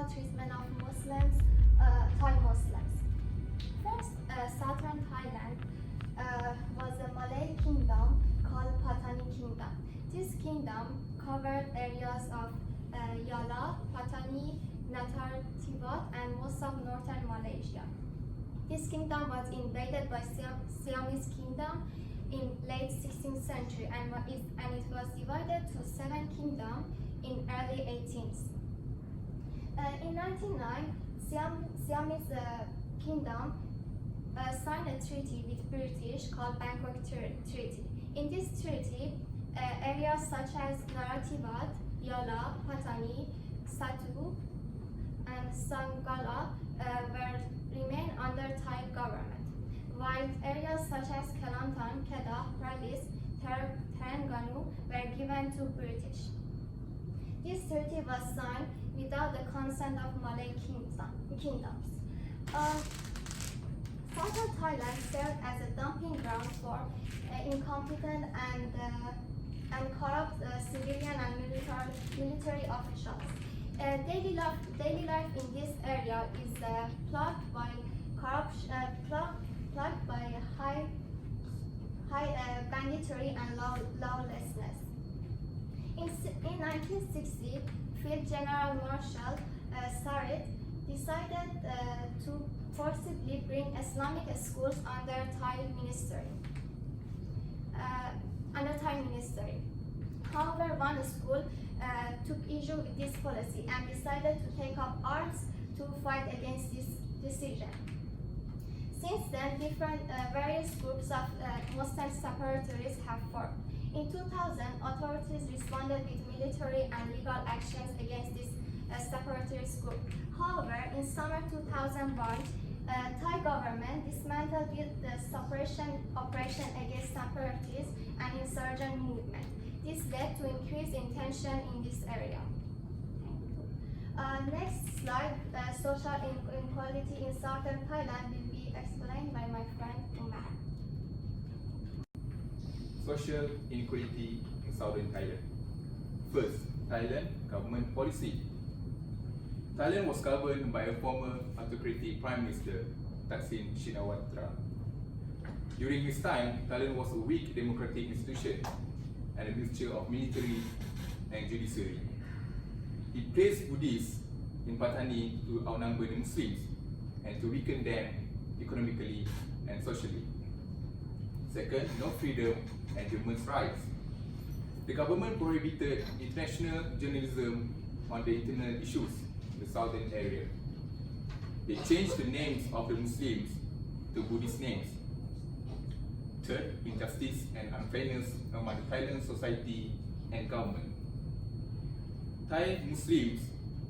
special treatment of Muslims, Thai Muslims. First, southern Thailand was a Malay kingdom called Patani Kingdom. This kingdom covered areas of Yala, Patani, Natar, Tibet, and most of northern Malaysia. This kingdom was invaded by Siamese kingdom in late 16th century and it was divided to 7 kingdoms in early 18th. In 1909, Siamese kingdom signed a treaty with British called Bangkok Treaty. In this treaty, areas such as Naratibat, Yala, Patani, Satu, and Sangala remain under Thai government, while areas such as Kelantan, Kedah, Perlis, Terengganu were given to British. This treaty was signed without the consent of Malay kingdoms. Southern Thailand served as a dumping ground for incompetent and corrupt civilian and military officials. Daily life in this area is plagued by corruption, plagued by high banditry and lawlessness. In 1960, Field General Marshal Sarit decided to forcibly bring Islamic schools under Thai ministry. However, one school took issue with this policy and decided to take up arms to fight against this decision. Since then, various groups of Muslim separatists have formed. In 2000, authorities responded with military and legal actions against this separatist group. However, in summer 2001, Thai government dismantled the suppression operation against separatists and insurgent movement. This led to increased tension in this area. Next slide, social inequality in southern Thailand will be explained by my friend Umar. Social inequality in southern Thailand. First, Thailand government policy. Thailand was governed by a former autocratic Prime Minister, Thaksin Shinawatra. During his time, Thailand was a weak democratic institution and a mixture of military and judiciary. He placed Buddhists in Patani to outnumber the Muslims and to weaken them economically and socially. Second, no freedom and human rights. The government prohibited international journalism on the internal issues in the southern area. They changed the names of the Muslims to Buddhist names. Third, injustice and unfairness among the Thailand society and government. Thai Muslims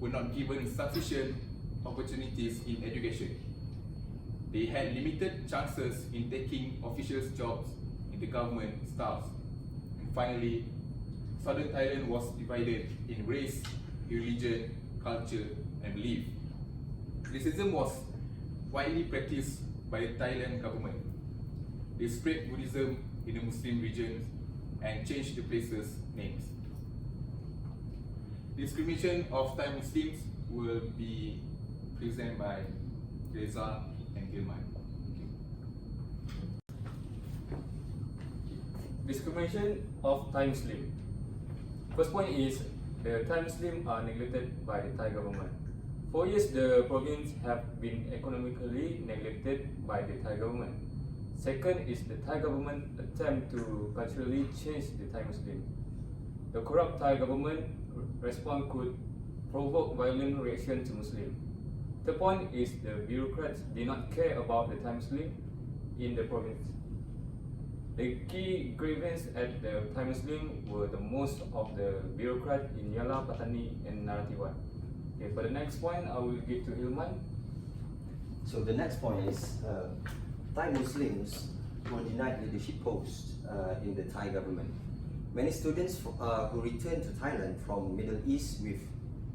were not given sufficient opportunities in education. They had limited chances in taking official jobs in the government staffs. And finally, southern Thailand was divided in race, religion, culture, and belief. Racism was widely practiced by the Thailand government. They spread Buddhism in the Muslim regions and changed the places' names. Discrimination of Thai Muslims will be presented by Reza and Gilman. Discrimination of Thai Muslim. First point is the Thai Muslims are neglected by the Thai government. For years, the province have been economically neglected by the Thai government. Second is the Thai government attempt to culturally change the Thai Muslim. The corrupt Thai government response could provoke violent reaction to Muslim. The point is the bureaucrats did not care about the Thai Muslim in the province. The key grievance at the Thai Muslim were the most of the bureaucrats in Yala, Patani, and Naratiwat. Okay, for the next point, I will give to Hilman. So the next point is Thai Muslims were denied leadership posts in the Thai government. Many students who returned to Thailand from Middle East with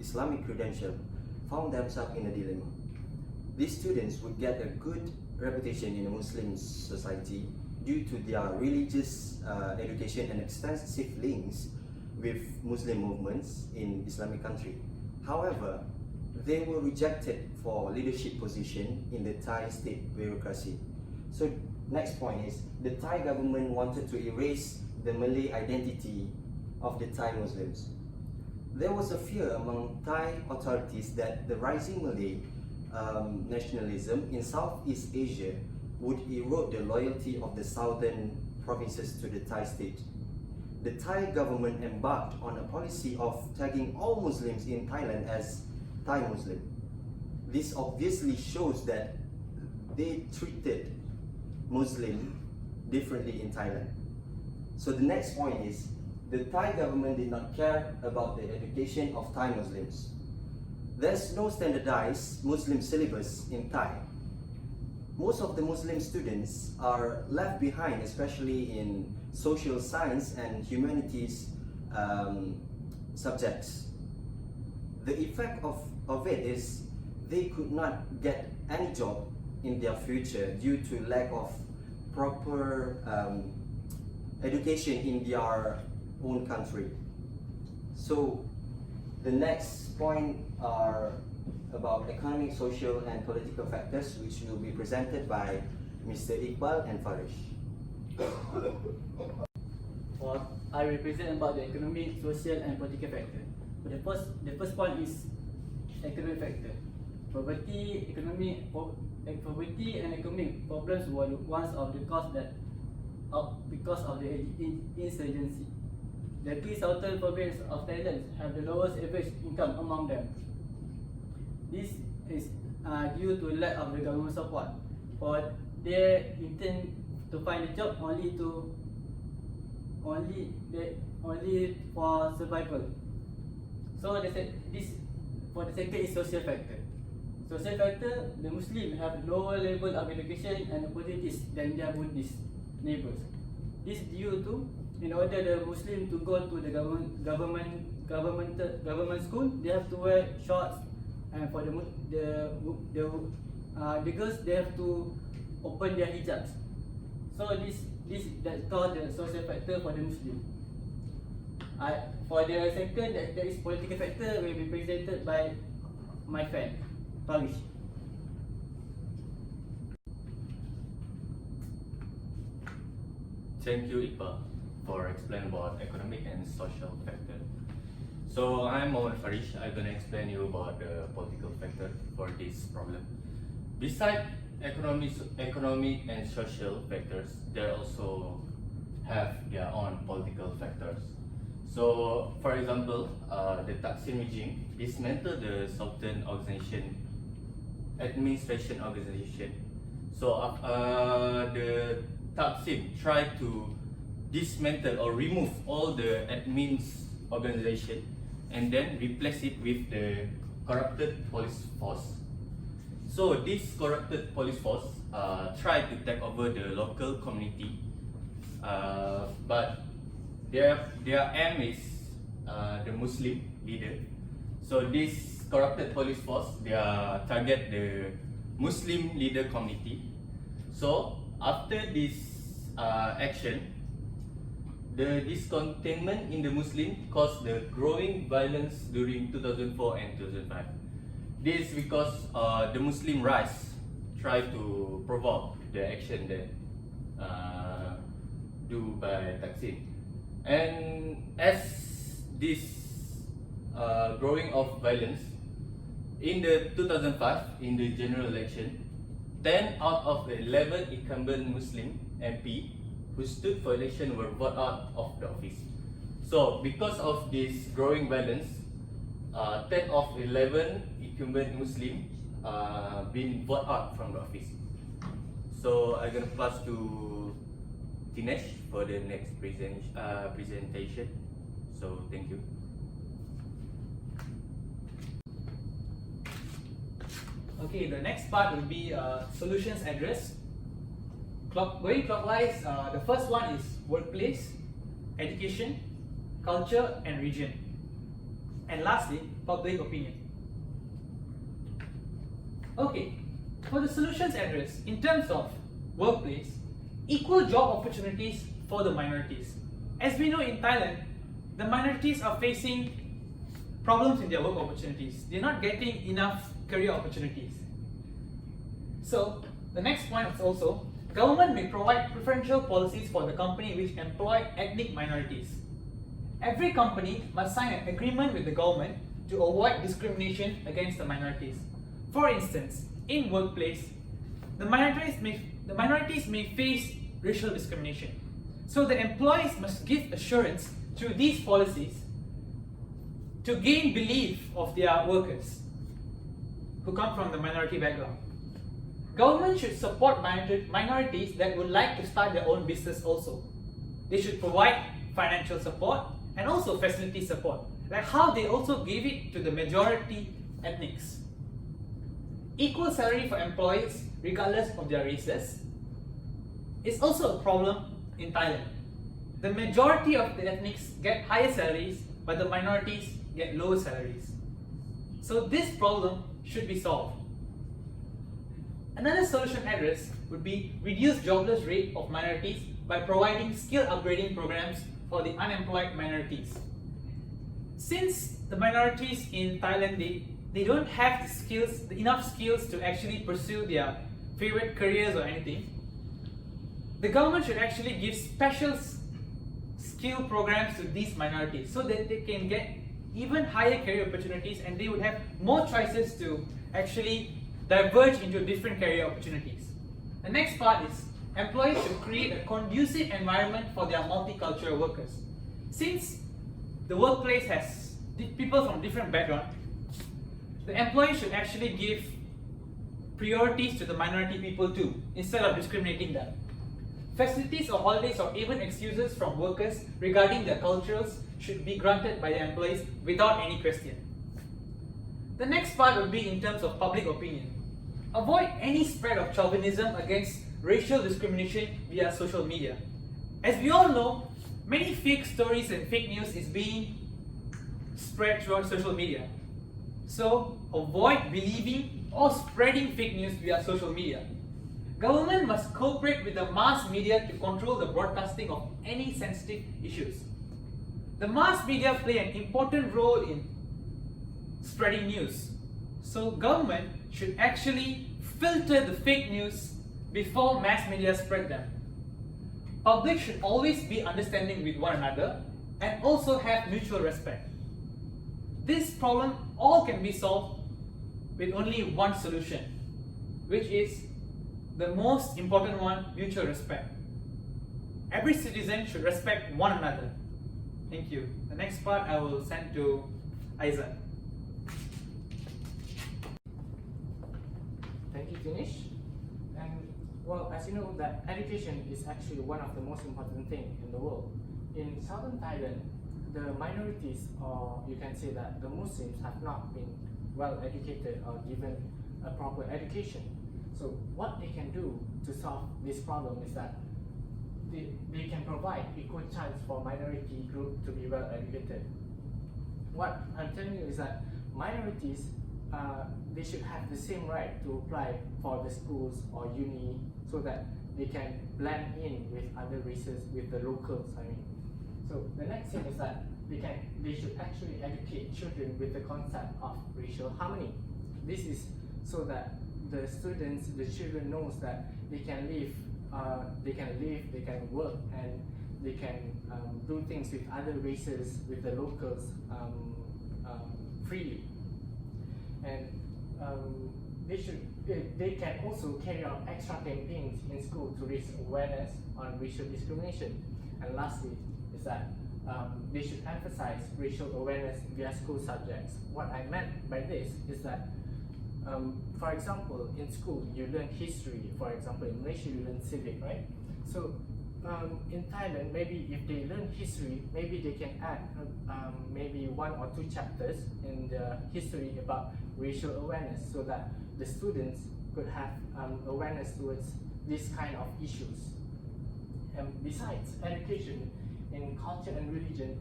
Islamic credentials found themselves in a dilemma. These students would get a good reputation in a Muslim society due to their religious education and extensive links with Muslim movements in Islamic country. However, they were rejected for leadership position in the Thai state bureaucracy. So next point is the Thai government wanted to erase the Malay identity of the Thai Muslims. There was a fear among Thai authorities that the rising Malay nationalism in Southeast Asia would erode the loyalty of the southern provinces to the Thai state. The Thai government embarked on a policy of tagging all Muslims in Thailand as Thai Muslim. This obviously shows that they treated Muslim differently in Thailand. So the next point is, the Thai government did not care about the education of Thai Muslims. There's no standardized Muslim syllabus in Thai. Most of the Muslim students are left behind, especially in social science and humanities subjects. The effect of it is they could not get any job in their future due to lack of proper education in their own country. So the next point are about economic, social and political factors, which will be presented by Mr. Iqbal and Farish. I will present about the economic, social and political factor. The first point is economic factor. Poverty and economic problems were one of the because of the insurgency. The three southern provinces of Thailand have the lowest average income among them. This is due to lack of the government support, for they intend to find a job only for survival. So this for the second is social factor. Social factor, the Muslims have lower level of education and opportunities than their Buddhist neighbors. This is due to, in order the Muslim to go to the government school, they have to wear shorts, and for the girls they have to open their hijabs. So that called the social factor for the Muslim. For the second, that is political factor, will be presented by my friend Farish. Thank you, Iqbal, for explaining about economic and social factor. So I'm Mohamed Farish. I'm gonna explain you about the political factor for this problem. Besides economic and social factors, they also have their own political factors. So, for example, the Thaksin regime dismantled the Southern administration organization. So, the Thaksin tried to dismantle or remove all the admin's organization and then replace it with the corrupted police force. So this corrupted police force tried to take over the local community, but their aim is the Muslim leader. So this corrupted police force, they target the Muslim leader community. So after this action, the discontentment in the Muslim caused the growing violence during 2004 and 2005. This is because the Muslim rise tried to provoke the action that do by Thaksin. And as this growing of violence, in the 2005, in the general election, 10 out of the 11 incumbent Muslim MP who stood for election were voted out of the office. So because of this growing violence, 10 of 11 incumbent Muslim been voted out from the office. So I'm gonna pass to Dinesh for the next presentation. So thank you. Okay, the next part will be solutions address. Going clockwise, the first one is workplace, education, culture and region. And lastly, public opinion. Okay, for the solutions address, in terms of workplace, equal job opportunities for the minorities. As we know in Thailand, the minorities are facing problems in their work opportunities. They're not getting enough career opportunities. So the next point is also, government may provide preferential policies for the company which employ ethnic minorities. Every company must sign an agreement with the government to avoid discrimination against the minorities. For instance, in workplace, the minorities may face racial discrimination. So the employees must give assurance through these policies to gain belief of their workers who come from the minority background. Government should support minorities that would like to start their own business also. They should provide financial support and also facility support, like how they also gave it to the majority ethnics. Equal salary for employees regardless of their races is also a problem in Thailand. The majority of the ethnics get higher salaries, but the minorities get lower salaries. So this problem should be solved. Another solution addressed would be reduce jobless rate of minorities by providing skill upgrading programs for the unemployed minorities. Since the minorities in Thailand, they don't have enough skills to actually pursue their favorite careers or anything, the government should actually give special skill programs to these minorities so that they can get even higher career opportunities and they would have more choices to actually diverge into different career opportunities. The next part is employees should create a conducive environment for their multicultural workers. Since the workplace has people from different backgrounds, the employee should actually give priorities to the minority people too, instead of discriminating them. Facilities or holidays or even excuses from workers regarding their cultures should be granted by the employees without any question. The next part would be in terms of public opinion. Avoid any spread of chauvinism against racial discrimination via social media. As we all know, many fake stories and fake news is being spread throughout social media. So avoid believing or spreading fake news via social media. Government must cooperate with the mass media to control the broadcasting of any sensitive issues. The mass media play an important role in spreading news. So government should actually filter the fake news before mass media spread them. Public should always be understanding with one another and also have mutual respect. This problem all can be solved with only one solution, which is the most important one, mutual respect. Every citizen should respect one another. Thank you. The next part I will send to Aizan. Thank you, Dinesh. And well, as you know, that education is actually one of the most important things in the world. In southern Thailand, the minorities, or you can say that the Muslims, have not been well educated or given a proper education. So what they can do to solve this problem is that they can provide equal chance for minority group to be well educated. What I'm telling you is that minorities, they should have the same right to apply for the schools or uni so that they can blend in with other races, with the locals, I mean. So the next thing is that they should actually educate children with the concept of racial harmony. This is so that the children knows that they can live, they can work, and they can do things with other races, with the locals freely. And they can also carry out extra campaigns in school to raise awareness on racial discrimination. And lastly is that they should emphasize racial awareness via school subjects. What I meant by this is that for example, in school you learn history. For example, in Malaysia you learn civic, right? So in Thailand, maybe if they learn history, maybe they can add maybe 1 or 2 chapters in the history about racial awareness, so that the students could have awareness towards this kind of issues. And besides education, in culture and religion,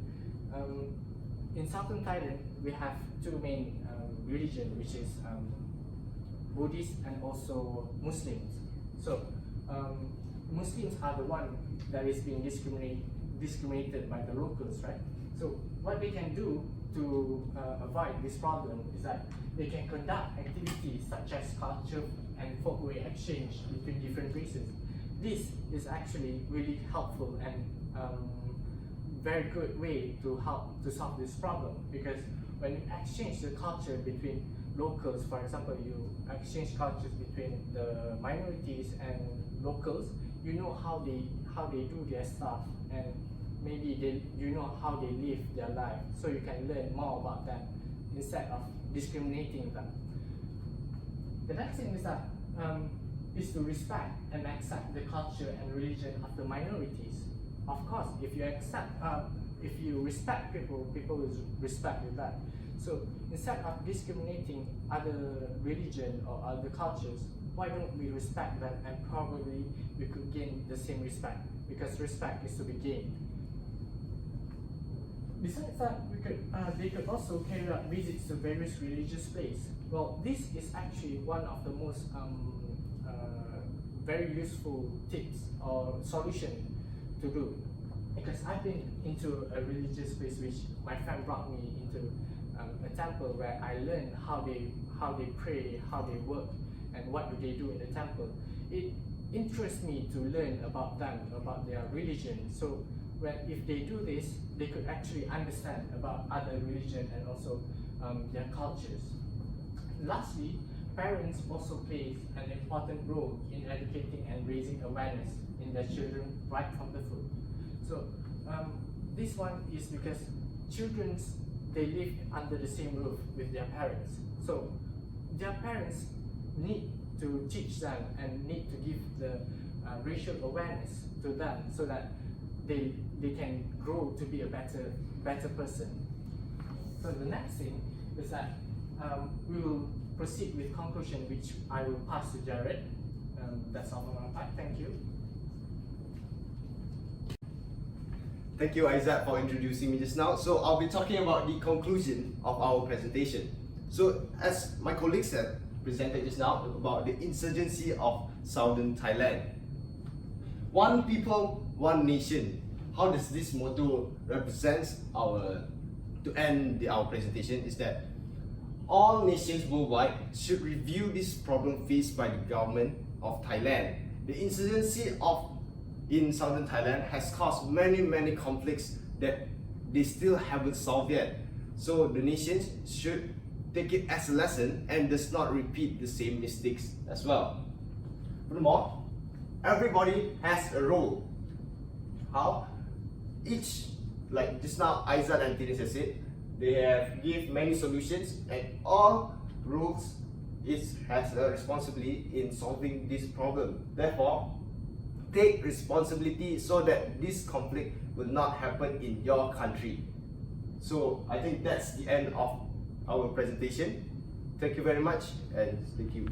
in southern Thailand we have 2 main religions, which is Buddhist and also Muslims. So Muslims are the one that is being discriminated by the locals, right? So what they can do to avoid this problem is that they can conduct activities such as culture and folkway exchange between different races. This is actually really helpful and very good way to help to solve this problem, because when you exchange the culture between locals, for example, you exchange cultures between the minorities and locals, you know how they do their stuff, and maybe you know how they live their life, so you can learn more about them instead of discriminating them. The next thing is that is to respect and accept the culture and religion of the minorities. Of course, if you respect people, people will respect you back. So instead of discriminating other religion or other cultures, why don't we respect them, and probably we could gain the same respect, because respect is to be gained. Besides that, they could also carry out visits to various religious places. Well, this is actually one of the most very useful tips or solution to do, because I've been into a religious place which my friend brought me into a temple where I learned how they pray, how they work, and what do they do in the temple. It interests me to learn about them, about their religion. So if they do this, they could actually understand about other religion and also their cultures. Lastly, parents also play an important role in educating and raising awareness in their children right from the foot. So this one is because children, they live under the same roof with their parents. So their parents need to teach them and need to give the racial awareness to them, so that they can grow to be a better person. So the next thing is that we will proceed with conclusion, which I will pass to Jared. That's all on my part. Thank you. Thank you, Isaac, for introducing me just now. So I'll be talking about the conclusion of our presentation. So as my colleagues have presented just now about the insurgency of southern Thailand. One people, one nation. How does this motto represent our presentation is that all nations worldwide should review this problem faced by the government of Thailand. The insurgency in southern Thailand has caused many conflicts that they still haven't solved yet. So the nations should take it as a lesson and does not repeat the same mistakes as well. Furthermore, everybody has a role. How? Each, like just now Isaac and Tinis has said, they have give many solutions, and all roles has a responsibility in solving this problem. Therefore, take responsibility so that this conflict will not happen in your country. So I think that's the end of our presentation. Thank you very much, and thank you.